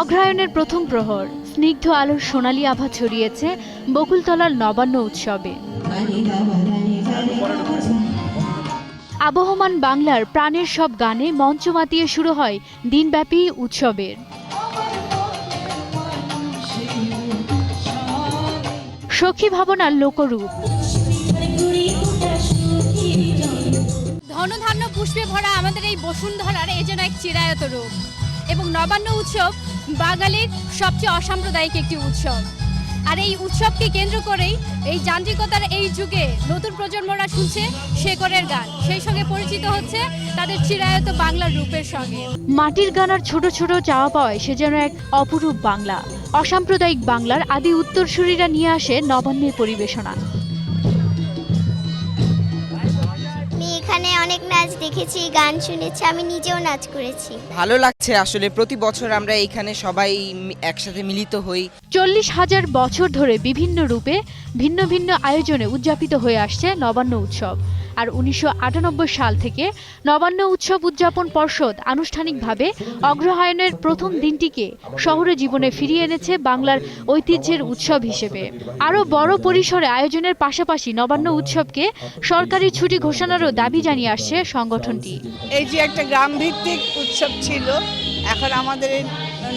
অগ্রহায়ণের প্রথম প্রহর, স্নিগ্ধ আলোর সোনালী আভা ছড়িয়েছে বকুলতলার নবান্ন উৎসবে। আবহমান বাংলার প্রাণের সব গানে মঞ্চ মাতিয়ে শুরু হয় দিনব্যাপী উৎসবের। সখী ভাবনার লোকরূপ, ধনধান্য পুষ্পে ভরা আমাদের এই বসুন্ধরার এ যেন এক চিরায়ত রূপ। এবং নবান্ন উৎসব বাঙালির সবচেয়ে অসাম্প্রদায়িক একটি উৎসব। আর এই উৎসবকে কেন্দ্র করেই এই যান্ত্রিকতার এই যুগে নতুন প্রজন্মরা শুনছে শেকড়ের গান, সেই সঙ্গে পরিচিত হচ্ছে তাদের চিরায়ত বাংলার রূপের সঙ্গে। মাটির গান আর ছোট ছোট চাওয়া পাওয়ায় সে যেন এক অপরূপ বাংলা। অসাম্প্রদায়িক বাংলার আদি উত্তরসূরিরা নিয়ে আসে নবান্নের পরিবেশনা। এখানে অনেক নাচ দেখেছি, গান শুনেছি, আমি নিজেও নাচ করেছি। ভালো লাগছে আসলে, প্রতি বছর আমরা এখানে সবাই একসাথে মিলিত হই। 40,000 বছর ধরে বিভিন্ন রূপে ভিন্ন ভিন্ন আয়োজনে উদযাপিত হয়ে আসছে নবান্ন উৎসব। আর 1998 সাল থেকে নবান্ন উৎসব উদযাপন পর্ষদ আনুষ্ঠানিকভাবে অগ্রহায়ণের প্রথম দিনটিকে শহুরে জীবনে ফিরিয়ে এনেছে বাংলার ঐতিহ্যের উৎসব হিসেবে। আরও বড় পরিসরে আয়োজনের পাশাপাশি নবান্ন উৎসবকে সরকারি ছুটি ঘোষণারও দাবি জানিয়ে আসছে সংগঠনটি। এই যে একটা গ্রাম ভিত্তিক উৎসব ছিল, এখন আমাদের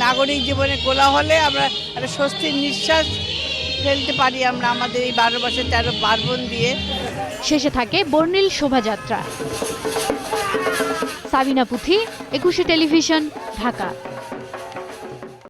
নাগরিক জীবনে কোলাহলে আমরা একটা স্বস্তির নিঃশ্বাস ফেলতে পারি আমরা আমাদের এই 12 মাসে 13 পার্বণ দিয়ে। শেষে থাকে বর্ণিল শোভাযাত্রা। সাবিনা পুথি, 21 টেলিভিশন, ঢাকা।